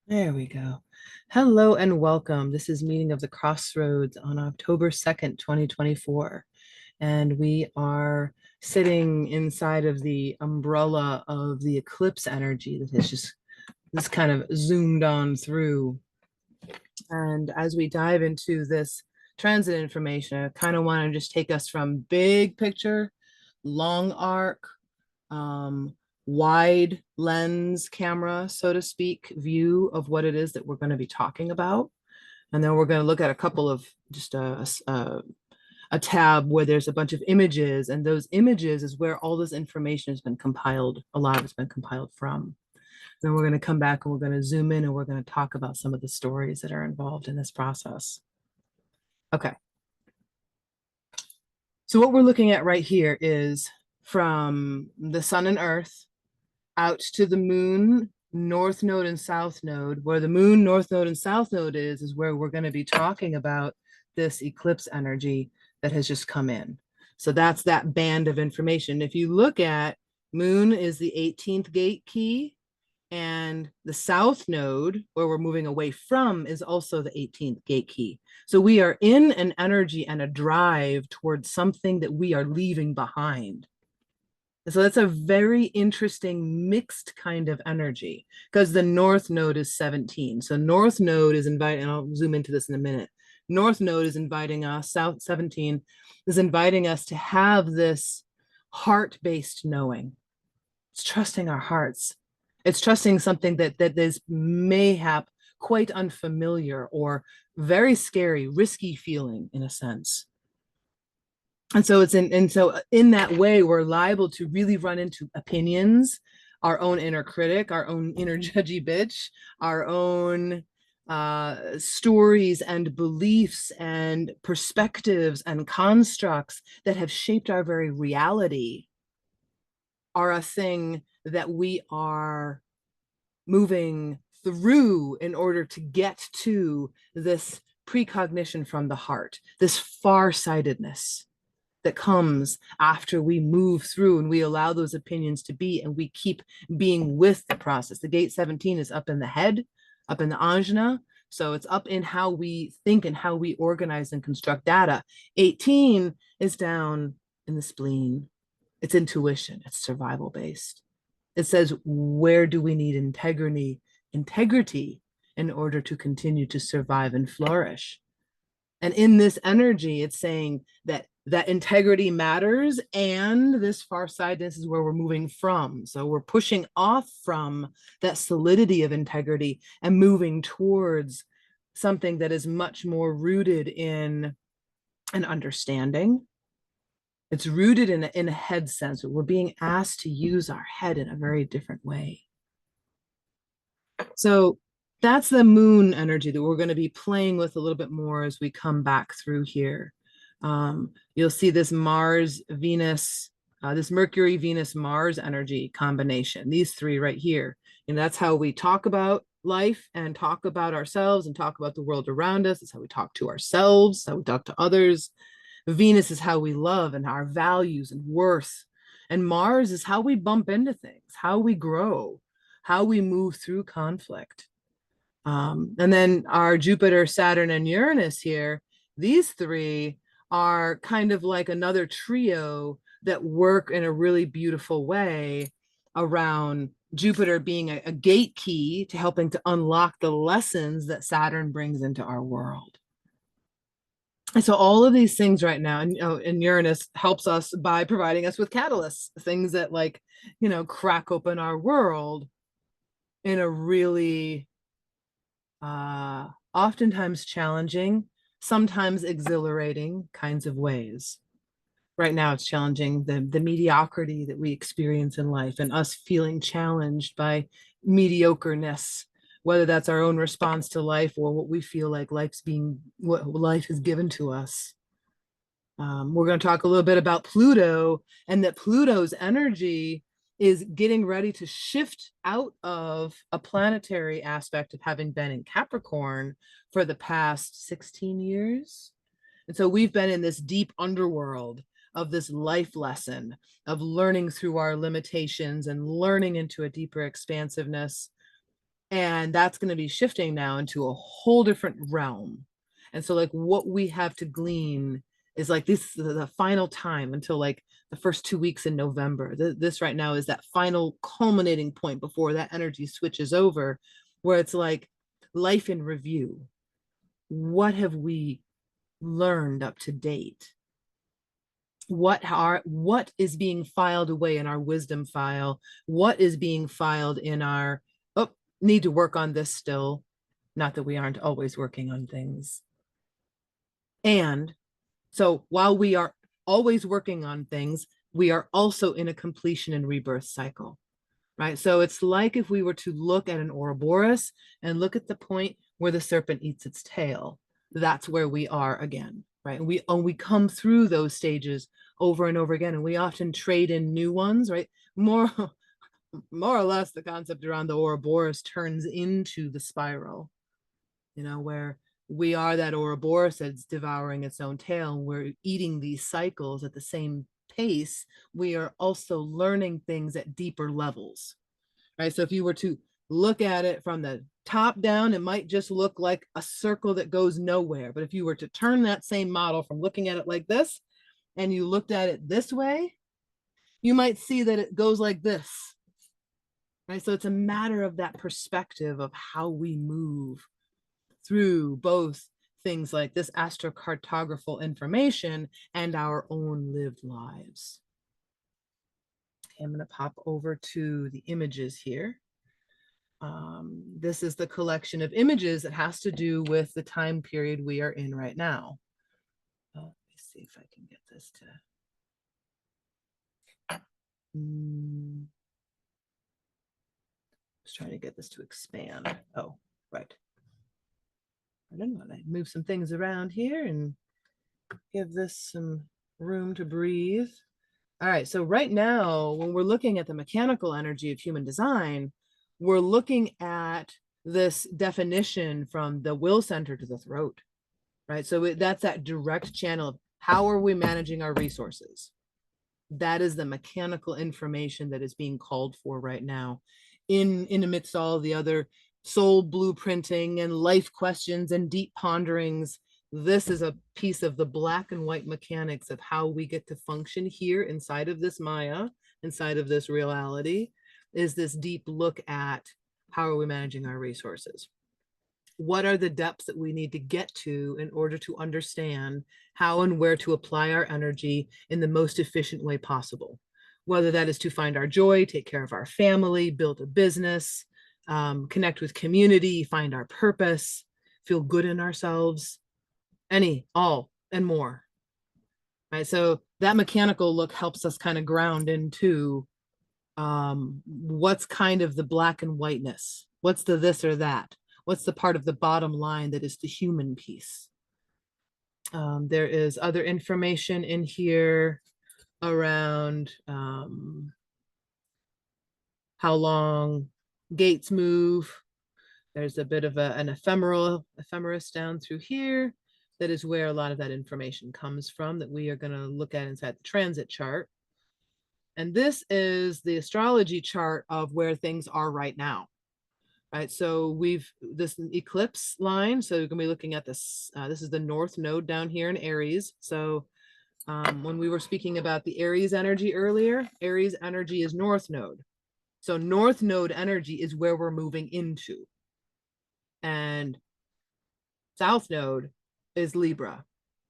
There we go. Hello and welcome. This is Meeting of the Crossroads on October 2nd, 2024. And we are sitting inside of the umbrella of the eclipse energy that has just kind of zoomed on through. And as we dive into this transit information, I kind of want to just take us from big picture, long arc, um, wide lens camera, so to speak, view of what it is that we're going to be talking about. And then we're going to look at a couple of just a tab where there's a bunch of images, and those images is where all this information has been compiled. A lot of it's been compiled from. Then we're going to come back and we're going to zoom in and we're going to talk about some of the stories that are involved in this process. Okay. So what we're looking at right here is from the sun and earth out to the moon, north node and south node. Where the moon, north node, and south node is where we're going to be talking about this eclipse energy that has just come in. So that's that band of information. If you look at moon is the 18th gate key, and the south node, where we're moving away from, is also the 18th gate key. So we are in an energy and a drive towards something that we are leaving behind. So that's a very interesting mixed kind of energy, because the north node is 17. So north node is inviting, and I'll zoom into this in a minute. North node is inviting us, south 17 is inviting us to have this heart-based knowing. It's trusting our hearts. It's trusting something that is mayhap quite unfamiliar or very scary, risky feeling in a sense. And so in that way, we're liable to really run into opinions, our own inner critic, our own inner judgy bitch, our own stories and beliefs and perspectives and constructs that have shaped our very reality are a thing that we are moving through in order to get to this precognition from the heart, this farsightedness that comes after we move through and we allow those opinions to be, and we keep being with the process. The gate 17 is up in the head, up in the ajna. So it's up in how we think and how we organize and construct data. 18 is down in the spleen. It's intuition, it's survival based. It says, where do we need integrity in order to continue to survive and flourish? And in this energy, it's saying that integrity matters, and this farsightedness is where we're moving from. So we're pushing off from that solidity of integrity and moving towards something that is much more rooted in an understanding. It's rooted in a head sense. We're being asked to use our head in a very different way. So that's the moon energy that we're going to be playing with a little bit more as we come back through here. You'll see this Mars, Venus, this Mercury, Venus, Mars energy combination, these three right here. And that's how we talk about life and talk about ourselves and talk about the world around us. It's how we talk to ourselves, how we talk to others. Venus is how we love and our values and worth. And Mars is how we bump into things, how we grow, how we move through conflict. And then our Jupiter, Saturn, and Uranus here, these three are kind of like another trio that work in a really beautiful way around Jupiter being a gate key to helping to unlock the lessons that Saturn brings into our world. And so all of these things right now, and Uranus helps us by providing us with catalysts, things that crack open our world in a really oftentimes challenging, sometimes exhilarating kinds of ways. Right now, it's challenging the mediocrity that we experience in life and us feeling challenged by mediocreness, whether that's our own response to life or what we feel like what life is given to us. We're going to talk a little bit about Pluto, and that Pluto's energy is getting ready to shift out of a planetary aspect of having been in Capricorn for the past 16 years. And so we've been in this deep underworld of this life lesson of learning through our limitations and learning into a deeper expansiveness. And that's going to be shifting now into a whole different realm. And so like what we have to glean is like this the final time until like the first 2 weeks in November. This right now is that final culminating point before that energy switches over, where it's like life in review. What have we learned up to date? What is being filed away in our wisdom file? What is being filed in our, oh, need to work on this still? Not that we aren't always working on things. And so while we are always working on things, we are also in a completion and rebirth cycle, right? So it's like if we were to look at an Ouroboros and look at the point where the serpent eats its tail, that's where we are again, right? And we come through those stages over and over again, and we often trade in new ones, right? More or less the concept around the Ouroboros turns into the spiral, where we are that Ouroboros that's devouring its own tail, and we're eating these cycles at the same pace. We are also learning things at deeper levels, right? So if you were to look at it from the top down, it might just look like a circle that goes nowhere. But if you were to turn that same model from looking at it like this, and you looked at it this way, you might see that it goes like this, right? So it's a matter of that perspective of how we move through both things like this astrocartographical information and our own lived lives. I'm going to pop over to the images here. This is the collection of images that has to do with the time period we are in right now. Let me see if I can get this to. Just trying to get this to expand. Oh, right. I don't know. I move some things around here and give this some room to breathe. All right, so right now, when we're looking at the mechanical energy of human design, we're looking at this definition from the will center to the throat, right? So that's that direct channel of how are we managing our resources? That is the mechanical information that is being called for right now in amidst all the other soul blueprinting and life questions and deep ponderings. This is a piece of the black and white mechanics of how we get to function here inside of this Maya, inside of this reality, is this deep look at how are we managing our resources? What are the depths that we need to get to in order to understand how and where to apply our energy in the most efficient way possible? Whether that is to find our joy, take care of our family, build a business, connect with community, find our purpose, feel good in ourselves, all, and more. Right. So that mechanical look helps us kind of ground into what's kind of the black and whiteness. What's the this or that? What's the part of the bottom line that is the human piece? There is other information in here around how long gates move. There's a bit of an ephemeris down through here. That is where a lot of that information comes from that we are going to look at inside the transit chart. And this is the astrology chart of where things are right now. Right, so we've this eclipse line. So you're going to be looking at this. This is the north node down here in Aries. So when we were speaking about the Aries energy earlier, Aries energy is north node. So north node energy is where we're moving into. And south node is Libra,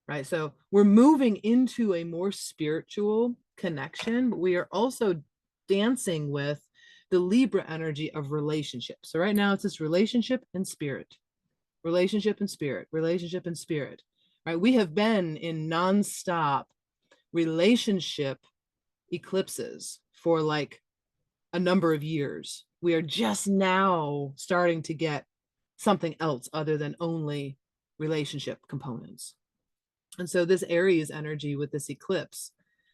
right? So we're moving into a more spiritual connection, but we are also dancing with the Libra energy of relationship. So right now it's this relationship and spirit, relationship and spirit, relationship and spirit, right? We have been in nonstop relationship eclipses for like a number of years. We are just now starting to get something else other than only relationship components. And so this Aries energy with this eclipse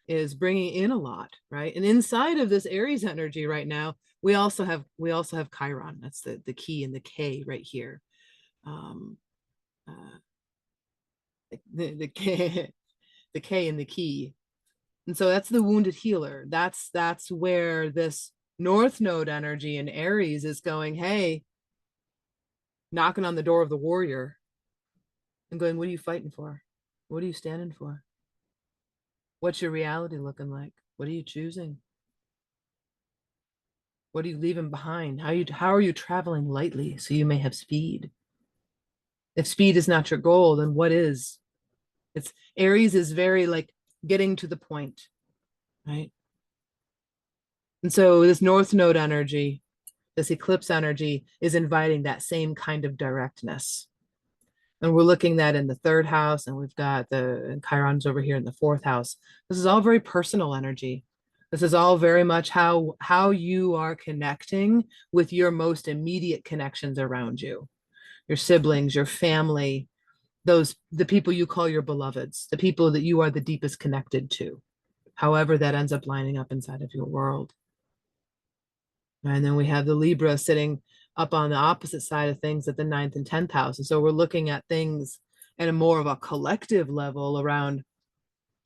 is bringing in a lot, right? And inside of this Aries energy right now, we also have Chiron. That's the key and the K right here. The K, the K and the key. And so that's the wounded healer. That's where this North Node energy in Aries is going, hey, knocking on the door of the warrior and going, what are you fighting for? What are you standing for? What's your reality looking like? What are you choosing? What are you leaving behind? How are you traveling lightly so you may have speed? If speed is not your goal, then what is? It's Aries is very like getting to the point, right? And so this North Node energy, this eclipse energy is inviting that same kind of directness. And we're looking at in the third house, and we've got the Chiron's over here in the fourth house. This is all very personal energy. This is all very much how you are connecting with your most immediate connections around you, your siblings, your family, the people you call your beloveds, the people that you are the deepest connected to, however that ends up lining up inside of your world. And then we have the Libra sitting up on the opposite side of things at the ninth and 10th house. And so we're looking at things at a more of a collective level around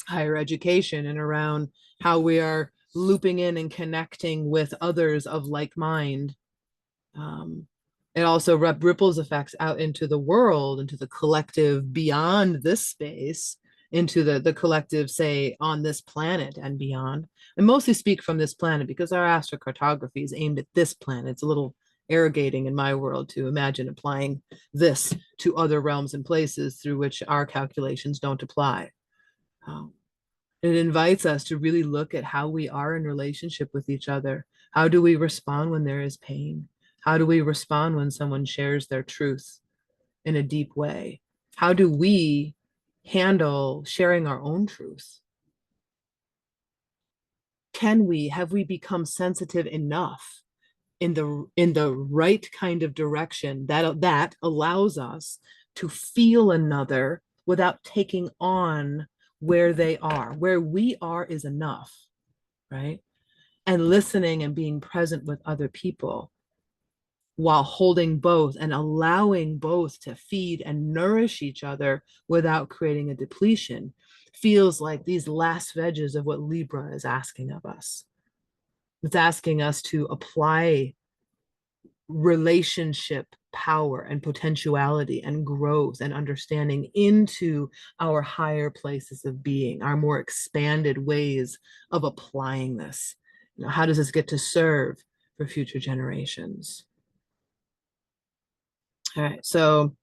higher education and around how we are looping in and connecting with others of like mind. Um, it also ripples effects out into the world, into the collective beyond this space, into the collective, say, on this planet and beyond. I mostly speak from this planet because our astrocartography is aimed at this planet. It's a little arrogating in my world to imagine applying this to other realms and places through which our calculations don't apply. Um, it invites us to really look at how we are in relationship with each other. How do we respond when there is pain? How do we respond when someone shares their truth in a deep way? How do we handle sharing our own truth? Have we become sensitive enough in the right kind of direction that allows us to feel another without taking on where they are? Where we are is enough, right? And listening and being present with other people while holding both and allowing both to feed and nourish each other without creating a depletion feels like these last veggies of what Libra is asking of us. It's asking us to apply relationship power and potentiality and growth and understanding into our higher places of being, our more expanded ways of applying this. You know, how does this get to serve for future generations? All right, so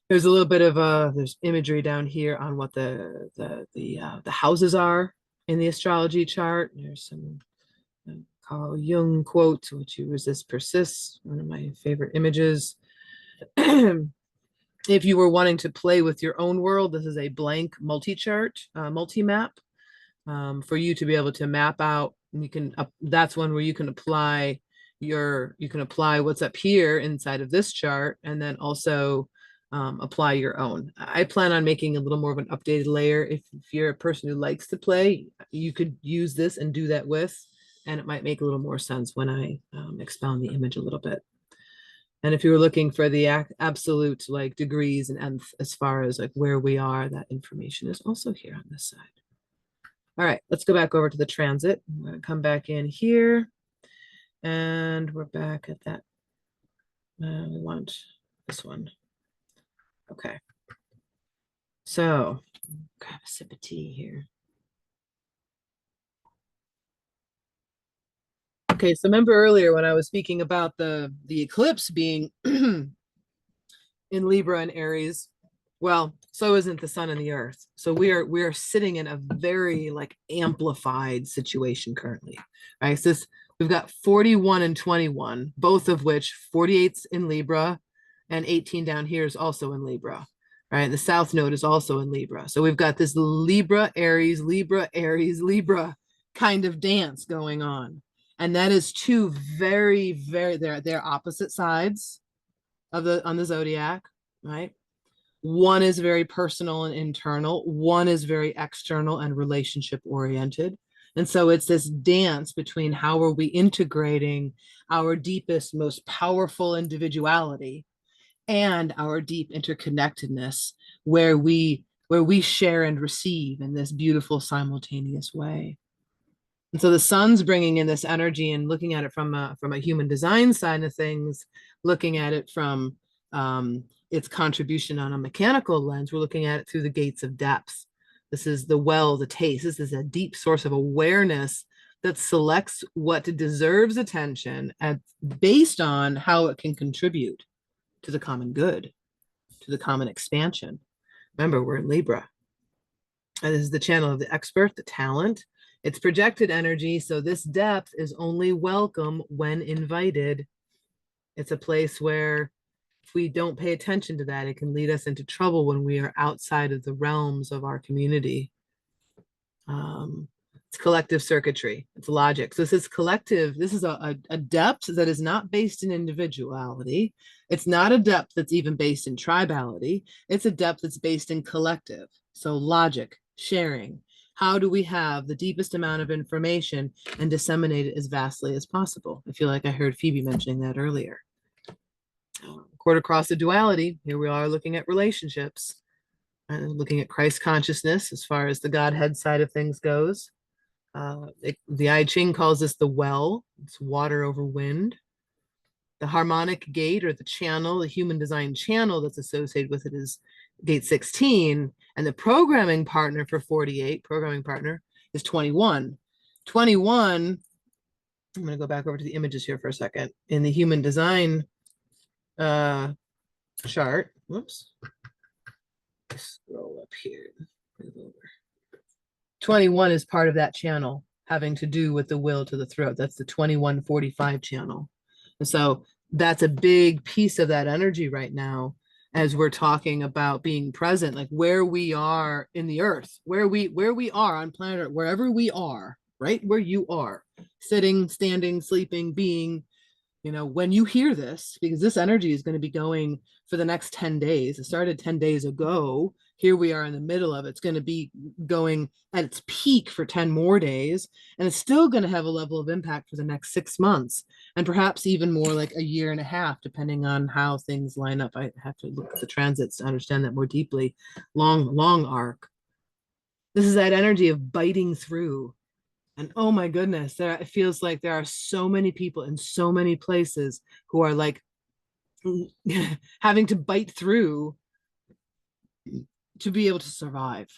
there's a little bit of there's imagery down here on what the houses are in the astrology chart. There's some Carl Jung quote, which you resist persists, one of my favorite images. If you were wanting to play with your own world, this is a blank multi-chart, multi-map, for you to be able to map out. And you can that's one where you can apply what's up here inside of this chart, and then also apply your own. I plan on making a little more of an updated layer. If you're a person who likes to play, you could use this and do that with, and it might make a little more sense when I expound the image a little bit. And if you were looking for the absolute like degrees and nth as far as like where we are, that information is also here on this side. All right, let's go back over to the transit. I'm going to come back in here, and we're back at that. We want this one. Okay. So, grab a sip of tea here. Okay, so remember earlier when I was speaking about the eclipse being in Libra and Aries, well, so isn't the sun and the earth. So we are sitting in a very like amplified situation currently, right? So we've got 41 and 21, both of which 48's in Libra and 18 down here is also in Libra, right? The south node is also in Libra. So we've got this Libra, Aries, Libra, Aries, Libra kind of dance going on. And that is two very, very, they're opposite sides of on the zodiac, right? One is very personal and internal, one is very external and relationship oriented. And so it's this dance between how are we integrating our deepest, most powerful individuality and our deep interconnectedness, where we share and receive in this beautiful simultaneous way. And so the sun's bringing in this energy and looking at it from a human design side of things, looking at it from its contribution on a mechanical lens, we're looking at it through the gates of depth. This is the well, the taste. This is a deep source of awareness that selects what deserves attention based on how it can contribute to the common good, to the common expansion. Remember, we're in Libra. And this is the channel of the expert, the talent. It's projected energy, so this depth is only welcome when invited. It's a place where if we don't pay attention to that, it can lead us into trouble when we are outside of the realms of our community. It's collective circuitry, it's logic. So this is collective, this is a depth that is not based in individuality. It's not a depth that's even based in tribality. It's a depth that's based in collective. So logic, sharing. How do we have the deepest amount of information and disseminate it as vastly as possible? I feel like I heard Phoebe mentioning that earlier. Quarter across the duality, here we are looking at relationships and looking at Christ consciousness as far as the Godhead side of things goes. The I Ching calls this the well. It's water over wind. The harmonic gate or the channel, the human design channel that's associated with it is gate 16. And the programming partner for 48, programming partner, is 21. 21, I'm going to go back over to the images here for a second. In the human design chart, whoops, scroll up here. 21 is part of that channel having to do with the will to the throat. That's the 2145 channel. And so that's a big piece of that energy right now as we're talking about being present, like where we are in the earth, where we are on planet Earth, wherever we are, right where you are, sitting, standing, sleeping, being. You know, when you hear this, because this energy is going to be going for the next 10 days. It started 10 days ago. Here we are in the middle of it. It's going to be going at its peak for 10 more days. And it's still going to have a level of impact for the next 6 months and perhaps even more like a year and a half, depending on how things line up. I have to look at the transits to understand that more deeply. Long arc. This is that energy of biting through. And oh my goodness, it feels like there are so many people in so many places who are like having to bite through to be able to survive,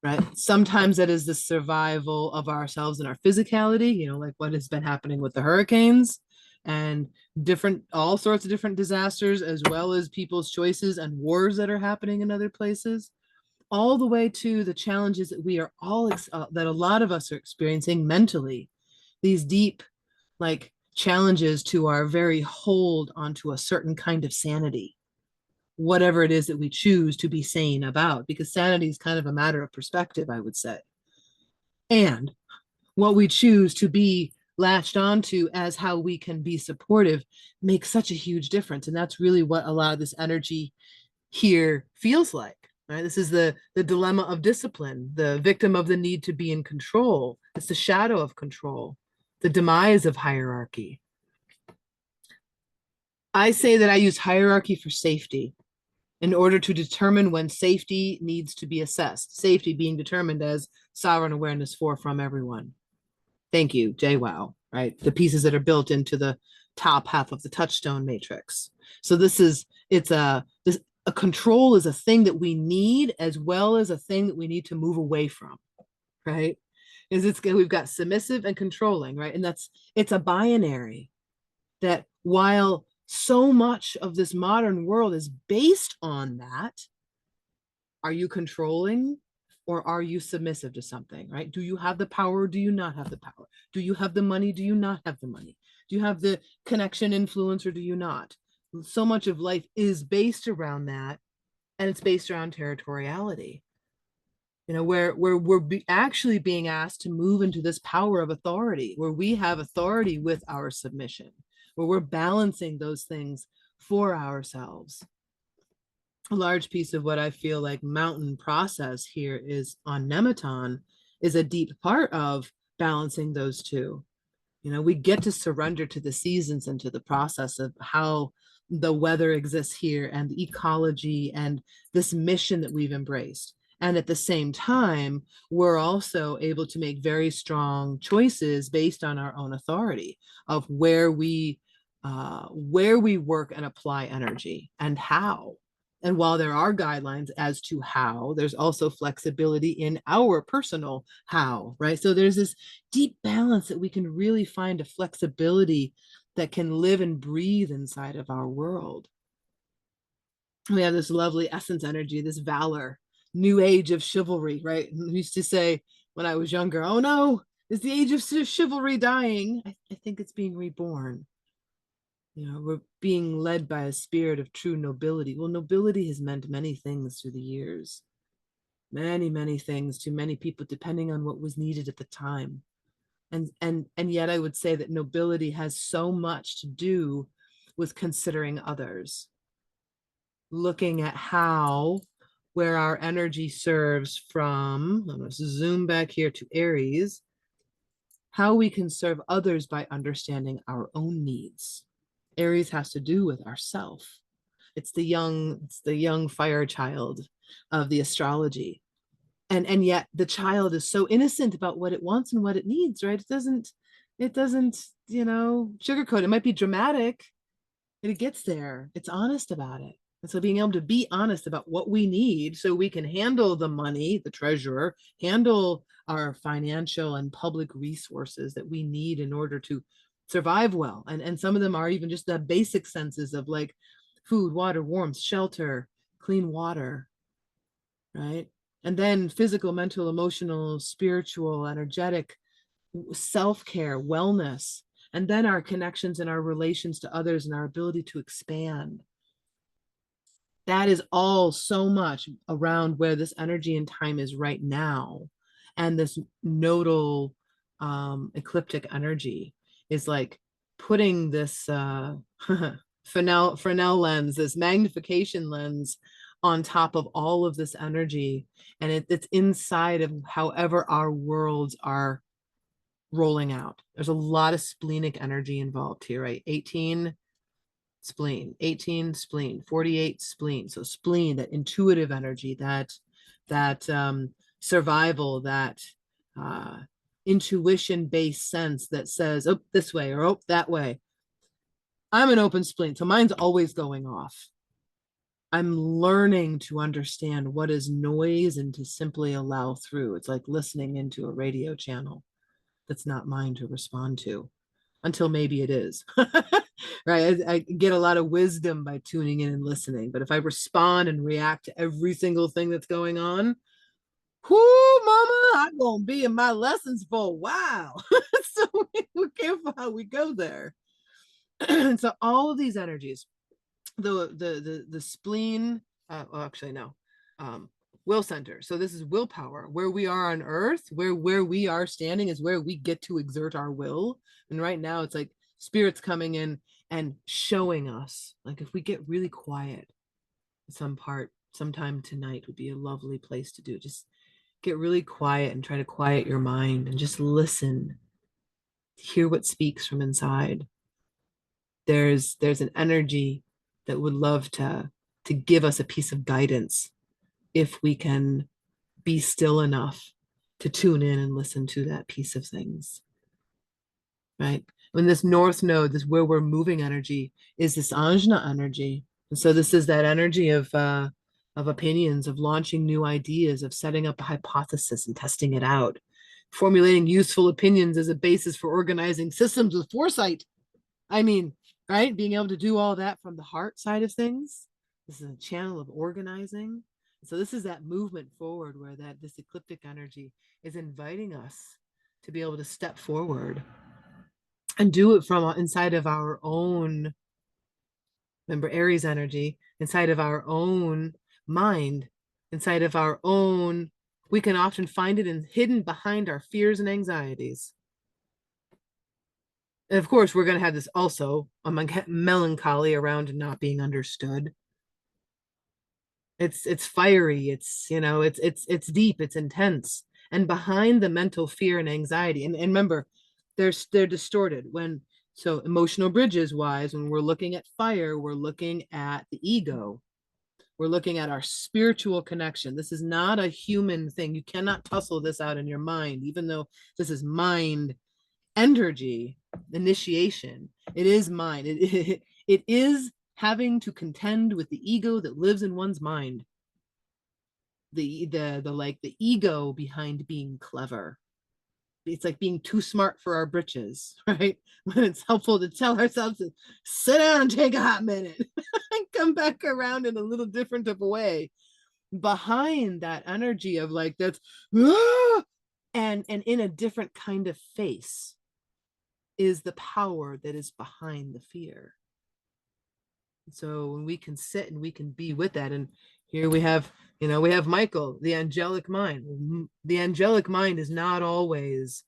right? Sometimes that is the survival of ourselves and our physicality, you know, like what has been happening with the hurricanes and all sorts of different disasters, as well as people's choices and wars that are happening in other places, all the way to the challenges that we are all that a lot of us are experiencing mentally, these deep like challenges to our very hold onto a certain kind of sanity, whatever it is that we choose to be sane about, because sanity is kind of a matter of perspective, I would say. And what we choose to be latched onto as how we can be supportive makes such a huge difference. And that's really what a lot of this energy here feels like. Right? This is the dilemma of discipline, the victim of the need to be in control. It's the shadow of control, the demise of hierarchy. I say that I use hierarchy for safety in order to determine when safety needs to be assessed. Safety being determined as sovereign awareness from everyone. Thank you, JWoww, right? The pieces that are built into the top half of the touchstone matrix. So a control is a thing that we need as well as a thing that we need to move away from, right? We've got submissive and controlling, right? And it's a binary that while so much of this modern world is based on that, are you controlling or are you submissive to something, right? Do you have the power or do you not have the power? Do you have the money? Do you not have the money? Do you have the connection, influence, or do you not? So much of life is based around that, and it's based around territoriality. You know, where we're actually being asked to move into this power of authority, where we have authority with our submission, where we're balancing those things for ourselves. A large piece of what I feel like mountain process here is on Nemeton is a deep part of balancing those two. You know, we get to surrender to the seasons and to the process of how the weather exists here and the ecology and this mission that we've embraced. And at the same time, we're also able to make very strong choices based on our own authority of where we where we work and apply energy and how. And while there are guidelines as to how, there's also flexibility in our personal how, right? So there's this deep balance that we can really find a flexibility that can live and breathe inside of our world. We have this lovely essence energy, this valor, new age of chivalry, right? We used to say when I was younger, oh no, is the age of chivalry dying? I think it's being reborn. We're being led by a spirit of true nobility. Well, nobility has meant many things through the years, many, many things to many people, depending on what was needed at the time. And yet I would say that nobility has so much to do with considering others, looking at how, where our energy serves from, I'm going to zoom back here to Aries, how we can serve others by understanding our own needs. Aries has to do with ourself. It's the young fire child of the astrology. And yet the child is so innocent about what it wants and what it needs, right? It doesn't, sugarcoat it. It might be dramatic, but it gets there. It's honest about it. And so being able to be honest about what we need so we can handle the money, the treasurer, handle our financial and public resources that we need in order to survive well. And some of them are even just the basic senses of like food, water, warmth, shelter, clean water, right? And then physical, mental, emotional, spiritual, energetic, self-care, wellness, and then our connections and our relations to others and our ability to expand. That is all so much around where this energy and time is right now. And this nodal ecliptic energy is like putting this Fresnel lens, this magnification lens on top of all of this energy. And it's inside of however our worlds are rolling out. There's a lot of splenic energy involved here, right? 18 spleen, 18 spleen, 48 spleen. So spleen, that intuitive energy, that survival, that intuition-based sense that says, oh, this way or oh, that way. I'm an open spleen, so mine's always going off. I'm learning to understand what is noise and to simply allow through. It's like listening into a radio channel that's not mine to respond to until maybe it is. Right? I get a lot of wisdom by tuning in and listening. But if I respond and react to every single thing that's going on, whoo, mama, I'm gonna be in my lessons for a while. So we're careful how we go there. So all of these energies, the spleen, well, actually no, will center. So this is willpower. Where we are on earth, where we are standing is where we get to exert our will. And right now it's like spirits coming in and showing us, like if we get really quiet, sometime tonight would be a lovely place to do. Just get really quiet and try to quiet your mind and just listen, hear what speaks from inside. There's an energy that would love to give us a piece of guidance if we can be still enough to tune in and listen to that piece of things, right? When this north node, this where we're moving energy, is this Ajna energy. And so this is that energy of opinions, of launching new ideas, of setting up a hypothesis and testing it out, formulating useful opinions as a basis for organizing systems with foresight. I mean, right? Being able to do all that from the heart side of things. This is a channel of organizing. So this is that movement forward where this ecliptic energy is inviting us to be able to step forward and do it from inside of our own, remember Aries energy, inside of our own mind, inside of our own, we can often find it hidden behind our fears and anxieties. And of course, we're going to have this also among melancholy around not being understood. It's fiery. It's deep. It's intense. And behind the mental fear and anxiety, and remember, they're distorted so emotional bridges wise, when we're looking at fire, we're looking at the ego. We're looking at our spiritual connection. This is not a human thing. You cannot tussle this out in your mind, even though this is mind energy, initiation. It is mind. It is having to contend with the ego that lives in one's mind. The ego behind being clever. It's like being too smart for our britches, right? When it's helpful to tell ourselves to sit down and take a hot minute and come back around in a little different of a way. Behind that energy of like that's and in a different kind of face is the power that is behind the fear. So when we can sit and we can be with that, and here we have, we have Michael, the angelic mind. The angelic mind is not always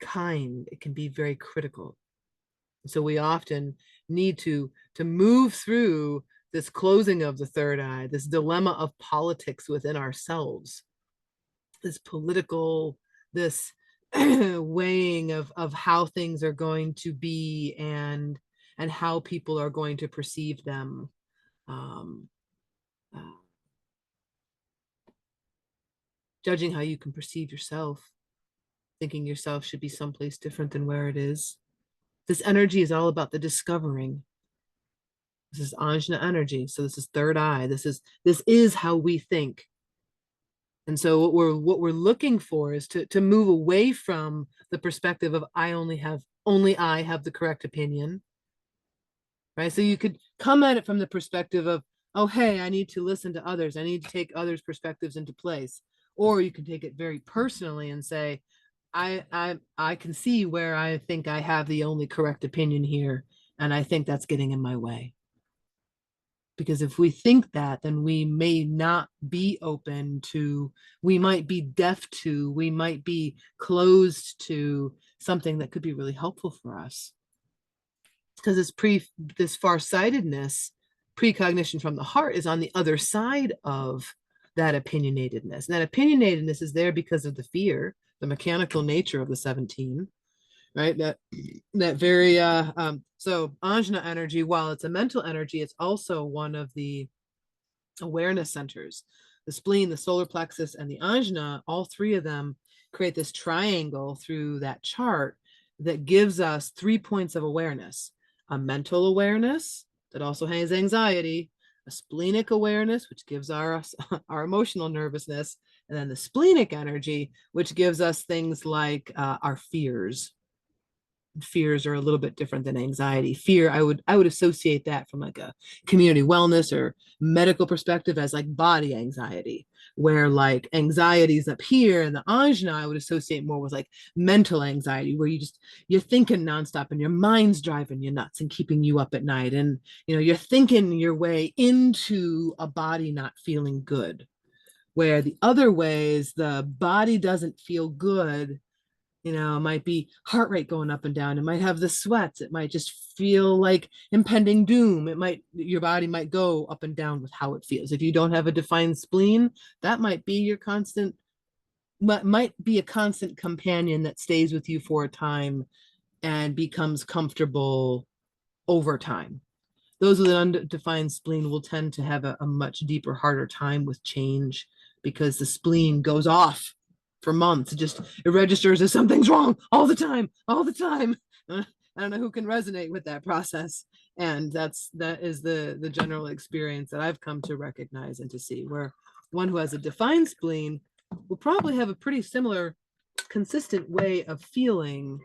kind. It can be very critical. So we often need to move through this closing of the third eye, this dilemma of politics within ourselves, this political, this weighing of how things are going to be and how people are going to perceive them. Um, uh, Judging how you can perceive yourself, thinking yourself should be someplace different than where it is. This energy is all about the discovering. This is Ajna energy. So this is third eye. This is how we think. And so what we're looking for is to move away from the perspective of only I have the correct opinion. Right. So you could come at it from the perspective of, oh, hey, I need to listen to others. I need to take others' perspectives into place. Or you can take it very personally and say, I can see where I think I have the only correct opinion here. And I think that's getting in my way. Because if we think that, then we may not be open to, we might be deaf to, we might be closed to something that could be really helpful for us. Because this farsightedness, precognition from the heart, is on the other side of that opinionatedness. And that opinionatedness is there because of the fear, the mechanical nature of the 17, right? That very so Ajna energy, while it's a mental energy, it's also one of the awareness centers. The spleen, the solar plexus, and the Ajna, all three of them create this triangle through that chart that gives us 3 points of awareness: a mental awareness that also has anxiety, a splenic awareness, which gives our emotional nervousness, and then the splenic energy, which gives us things like our fears. Fears are a little bit different than anxiety. Fear, I would associate that from like a community wellness or medical perspective as like body anxiety, where like anxiety is up here, and the Ajna I would associate more with like mental anxiety, where you're thinking nonstop and your mind's driving you nuts and keeping you up at night, and you're thinking your way into a body not feeling good. Where the other way is the body doesn't feel good, it might be heart rate going up and down. It might have the sweats. It might just feel like impending doom. Your body might go up and down with how it feels. If you don't have a defined spleen, that might be might be a constant companion that stays with you for a time and becomes comfortable over time. Those with an undefined spleen will tend to have a much deeper, harder time with change, because the spleen goes off for months. It registers as something's wrong all the time, all the time. I don't know who can resonate with that process. And that is the general experience that I've come to recognize and to see, where one who has a defined spleen will probably have a pretty similar, consistent way of feeling.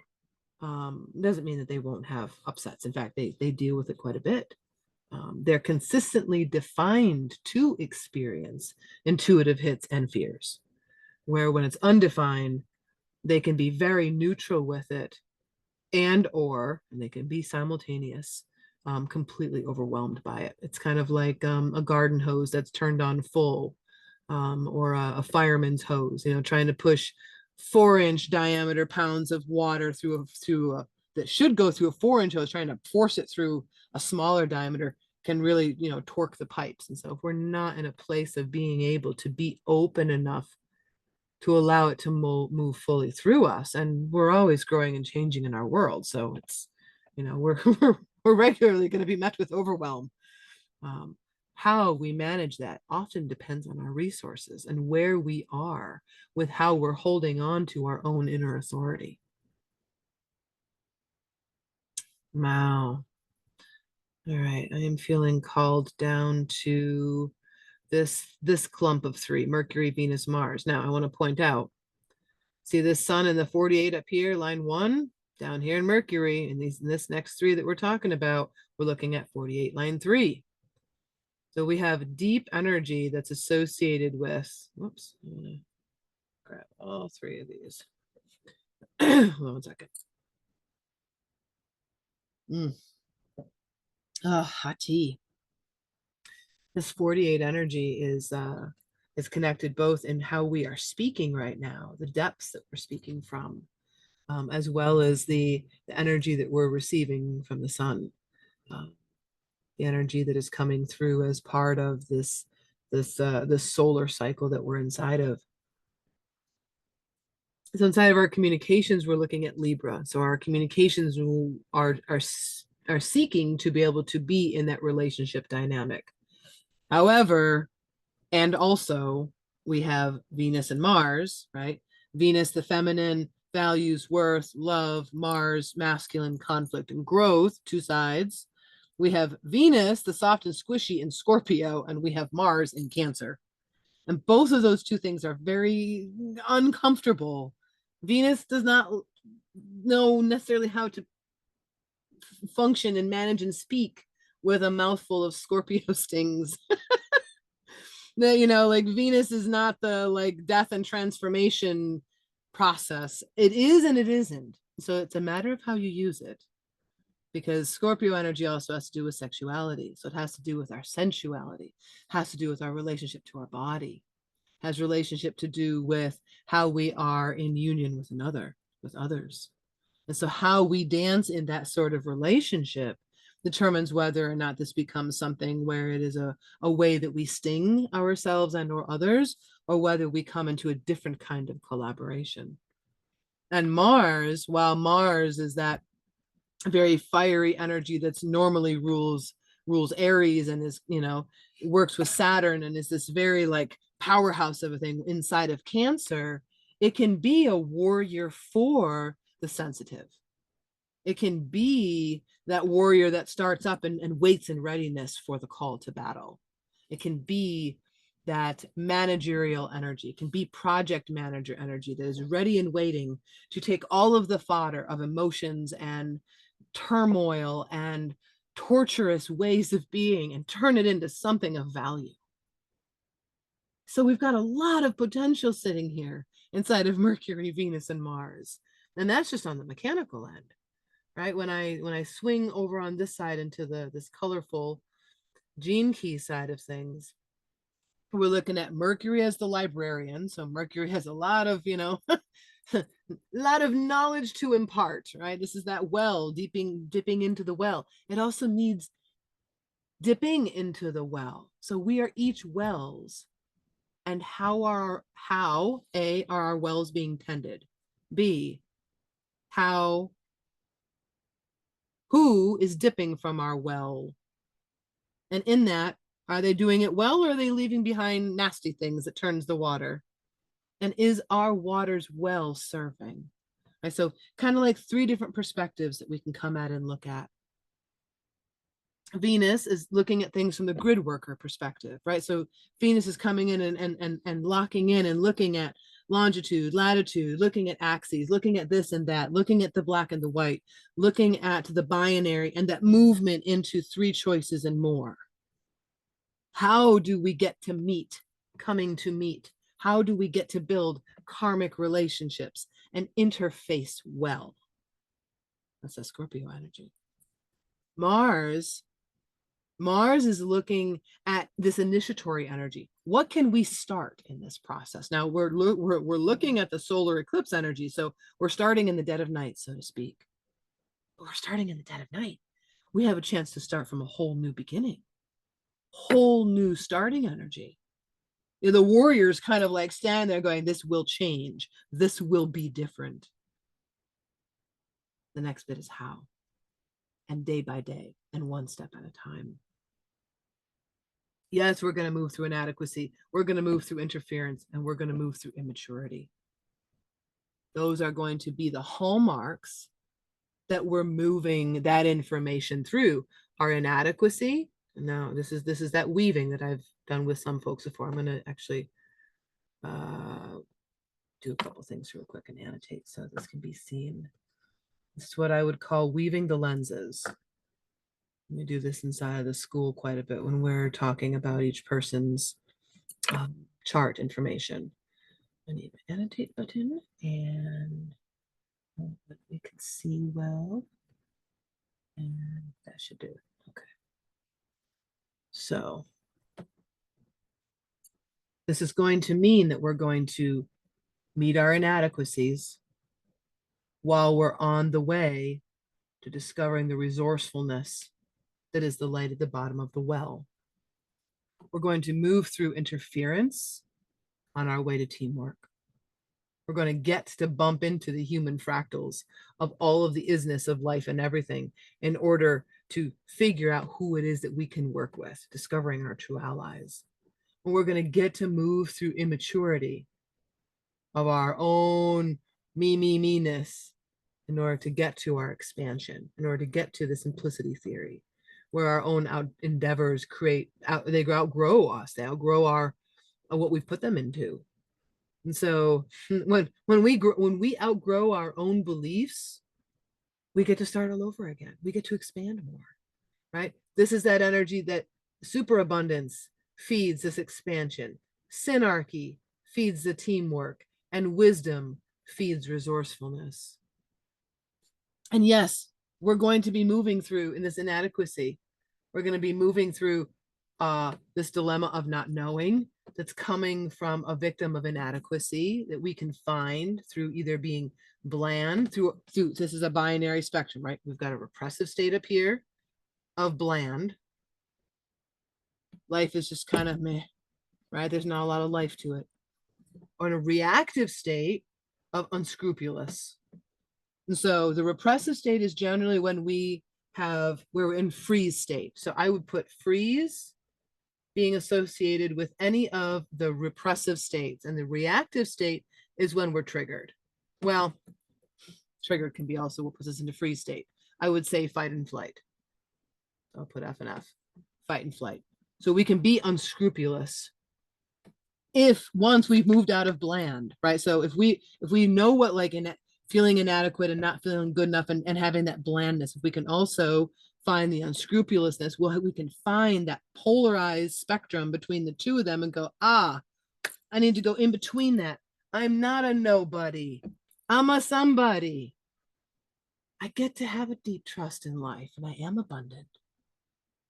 Doesn't mean that they won't have upsets. In fact, they deal with it quite a bit. They're consistently defined to experience intuitive hits and fears, where when it's undefined, they can be very neutral with it, and they can be simultaneous, completely overwhelmed by it. It's kind of like a garden hose that's turned on full, or a fireman's hose, trying to push 4-inch diameter pounds of water through that should go through a 4-inch hose, trying to force it through a smaller diameter can really, torque the pipes. And so if we're not in a place of being able to be open enough to allow it to move fully through us, and we're always growing and changing in our world, so it's, we're regularly going to be met with overwhelm. How we manage that often depends on our resources and where we are with how we're holding on to our own inner authority. Wow. All right. I am feeling called down to this clump of three, Mercury, Venus, Mars. Now, I want to point out, see this sun in the 48 up here, line 1, down here in Mercury, and this next three that we're talking about, we're looking at 48, line 3. So we have deep energy that's associated with, whoops, I'm gonna grab all three of these. Hold on one second. Oh, hot tea. This 48 energy is connected both in how we are speaking right now, the depths that we're speaking from, as well as the energy that we're receiving from the sun, the energy that is coming through as part of this solar cycle that we're inside of. So inside of our communications, we're looking at Libra. So our communications are seeking to be able to be in that relationship dynamic. However, and also we have Venus and Mars, right? Venus, the feminine, values, worth, love; Mars, masculine, conflict and growth, two sides. We have Venus, the soft and squishy, in Scorpio, and we have Mars in Cancer. And both of those two things are very uncomfortable. Venus does not know necessarily how to function and manage and speak with a mouthful of Scorpio stings. Like Venus is not the like death and transformation process. It is and it isn't. So it's a matter of how you use it. Because Scorpio energy also has to do with sexuality. So it has to do with our sensuality, has to do with our relationship to our body, has relationship to do with how we are in union with others. And so how we dance in that sort of relationship determines whether or not this becomes something where it is a way that we sting ourselves and or others, or whether we come into a different kind of collaboration. And Mars, while Mars is that very fiery energy that's normally rules Aries and is, works with Saturn and is this very like powerhouse of a thing inside of Cancer, it can be a warrior for the sensitive. It can be that warrior that starts up and waits in readiness for the call to battle. It can be that managerial energy. It can be project manager energy that is ready and waiting to take all of the fodder of emotions and turmoil and torturous ways of being and turn it into something of value. So we've got a lot of potential sitting here inside of Mercury, Venus, and Mars. And that's just on the mechanical end, right? When I swing over on this side into this colorful gene key side of things, we're looking at Mercury as the librarian. So Mercury has a lot of, a lot of knowledge to impart, right? This is that well, dipping into the well. It also needs dipping into the well. So we are each wells. And how are our wells being tended? B, who is dipping from our well? And in that, are they doing it well, or are they leaving behind nasty things that turns the water? And is our water's well serving? Right, so kind of like three different perspectives that we can come at and look at. Venus is looking at things from the grid worker perspective, right? So Venus is coming in and locking in and looking at longitude, latitude, looking at axes, looking at this and that, looking at the black and the white, looking at the binary and that movement into three choices and more. How do we get to meet, coming to meet? How do we get to build karmic relationships and interface well? That's a Scorpio energy. Mars is looking at this initiatory energy. What can we start in this process? Now we're looking at the solar eclipse energy. So we're starting in the dead of night, so to speak. But we're starting in the dead of night. We have a chance to start from a whole new beginning, whole new starting energy. The warriors kind of like stand there going, this will change. This will be different. The next bit is how, and day by day, and one step at a time. Yes, we're going to move through inadequacy. We're going to move through interference, and we're going to move through immaturity. Those are going to be the hallmarks that we're moving that information through. Our inadequacy. No, this is that weaving that I've done with some folks before. I'm going to actually do a couple things real quick and annotate so this can be seen. This is what I would call weaving the lenses. We do this inside of the school quite a bit when we're talking about each person's chart information. I need an annotate button and that we can see well. And that should do it. Okay. So this is going to mean that we're going to meet our inadequacies while we're on the way to discovering the resourcefulness that is the light at the bottom of the well. We're going to move through interference on our way to teamwork. We're going to get to bump into the human fractals of all of the isness of life and everything in order to figure out who it is that we can work with, discovering our true allies. And we're going to get to move through immaturity of our own me-ness in order to get to our expansion, in order to get to the simplicity theory, where our own endeavors they outgrow us, they outgrow our what we've put them into. And so when we outgrow our own beliefs, we get to start all over again. We get to expand more, right? This is that energy that superabundance feeds this expansion. Synarchy feeds the teamwork, and wisdom feeds resourcefulness. And yes, we're going to be moving through in this inadequacy. We're going to be moving through this dilemma of not knowing that's coming from a victim of inadequacy that we can find through either being bland, through this is a binary spectrum, right? We've got a repressive state up here of bland. Life is just kind of meh, right? There's not a lot of life to it. Or in a reactive state of unscrupulous. And so the repressive state is generally when we're in freeze state. So I would put freeze being associated with any of the repressive states. And the reactive state is when we're triggered. Well, triggered can be also what puts us into freeze state. I would say fight and flight. I'll put F and F, fight and flight. So we can be unscrupulous if once we've moved out of bland, right? So if we know what like feeling inadequate and not feeling good enough and having that blandness, if we can also find the unscrupulousness, we can find that polarized spectrum between the two of them and go, I need to go in between that. I'm not a nobody. I'm a somebody. I get to have a deep trust in life and I am abundant.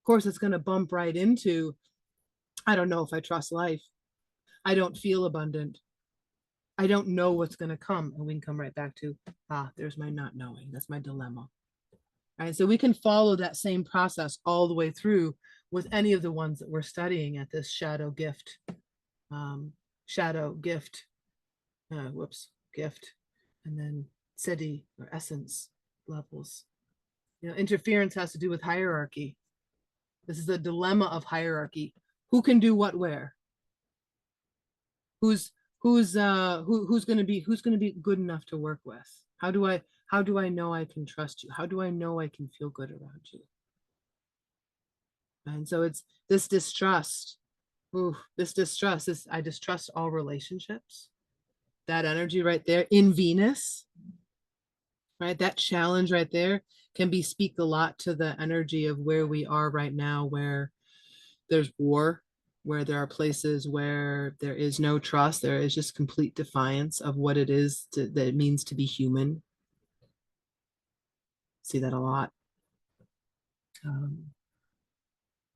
Of course, it's going to bump right into, I don't know if I trust life. I don't feel abundant. I don't know what's going to come. And we can come right back to, there's my not knowing. That's my dilemma. All right. So we can follow that same process all the way through with any of the ones that we're studying at this shadow gift, gift, and then siddhi or essence levels. Interference has to do with hierarchy. This is the dilemma of hierarchy. Who can do what where? Who's going to be good enough to work with? How do I know I can trust you? How do I know I can feel good around you? And so it's this distrust. I distrust all relationships. That energy right there in Venus, right? That challenge right there can speak a lot to the energy of where we are right now, where there's war, where there are places where there is no trust. There is just complete defiance of what it is that it means to be human. See that a lot. And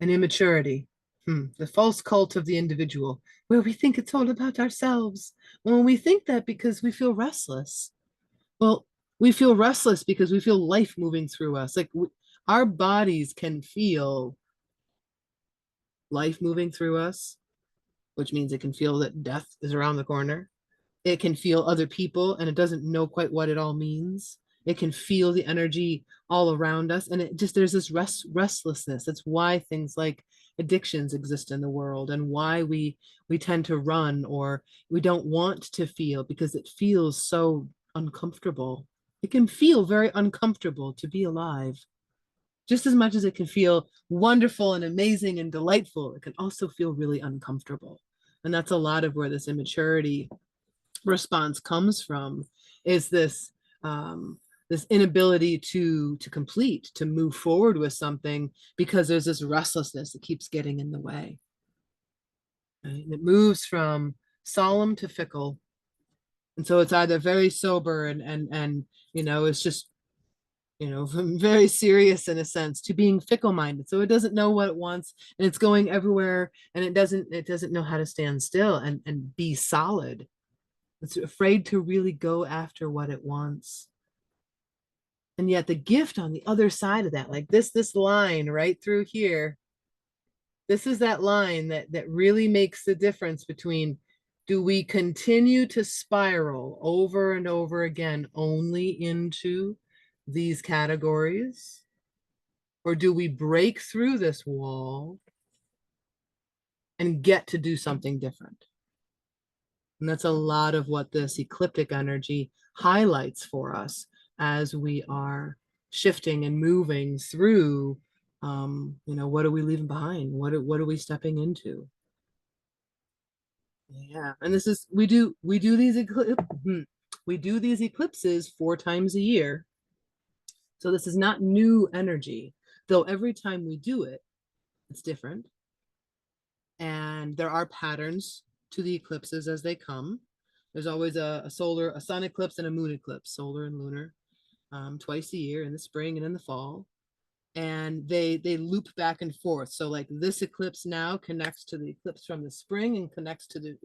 immaturity, the false cult of the individual, where we think it's all about ourselves. Well, we think that because we feel restless. Well, we feel restless because we feel life moving through us. Like our bodies can feel life moving through us, which means it can feel that death is around the corner. It can feel other people and it doesn't know quite what it all means. It can feel the energy all around us. And there's this restlessness. That's why things like addictions exist in the world and why we tend to run or we don't want to feel because it feels so uncomfortable. It can feel very uncomfortable to be alive. Just as much as it can feel wonderful and amazing and delightful, it can also feel really uncomfortable. And that's a lot of where this immaturity response comes from, is this this inability to complete, to move forward with something, because there's this restlessness that keeps getting in the way. Right? And it moves from solemn to fickle. And so it's either very sober and it's just very serious in a sense, to being fickle-minded. So it doesn't know what it wants, and it's going everywhere, and it doesn't know how to stand still and be solid. It's afraid to really go after what it wants. And yet the gift on the other side of that, like this line right through here, this is that line that really makes the difference between, do we continue to spiral over and over again only into these categories, or do we break through this wall and get to do something different? And that's a lot of what this ecliptic energy highlights for us as we are shifting and moving through. What are we leaving behind? What are we stepping into? Yeah, and this is we do these eclipses 4 times a year. So this is not new energy, though every time we do it, it's different. And there are patterns to the eclipses as they come. There's always a sun eclipse and a moon eclipse, solar and lunar, twice a year, in the spring and in the fall. And they loop back and forth. So like this eclipse now connects to the eclipse from the spring and connects to the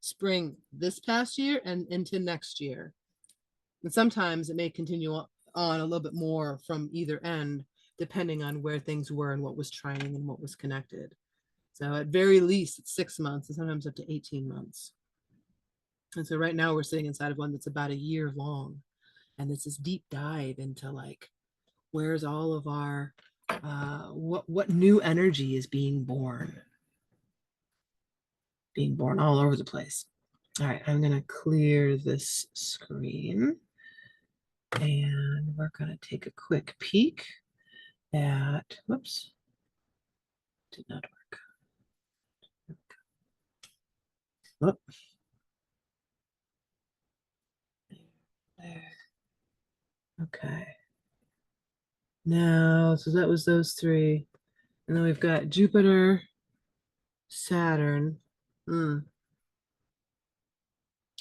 spring this past year and into next year. And sometimes it may continue on a little bit more from either end, depending on where things were and what was trying and what was connected. So at very least, it's 6 months and sometimes up to 18 months. And so right now we're sitting inside of one that's about a year long. And it's this deep dive into like, where's all of our, what new energy is being born all over the place. All right, I'm gonna clear this screen and we're gonna take a quick peek at, whoops, did not work. Oh. There. Okay. Now, so that was those three. And then we've got Jupiter, Saturn.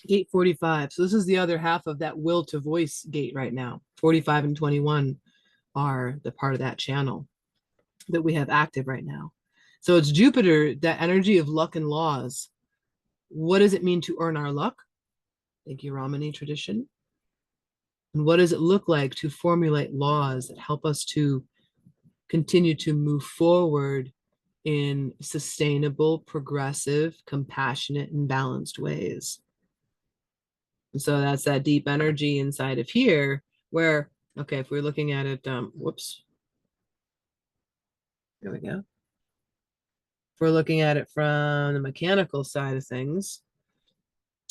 Gate 45. So this is the other half of that will to voice gate right now. 45 and 21 are the part of that channel that we have active right now. So it's Jupiter, that energy of luck and laws. What does it mean to earn our luck? Thank you, Ramani tradition. And what does it look like to formulate laws that help us to continue to move forward in sustainable, progressive, compassionate, and balanced ways? And so that's that deep energy inside of here where, okay, if we're looking at it, whoops. There we go. If we're looking at it from the mechanical side of things,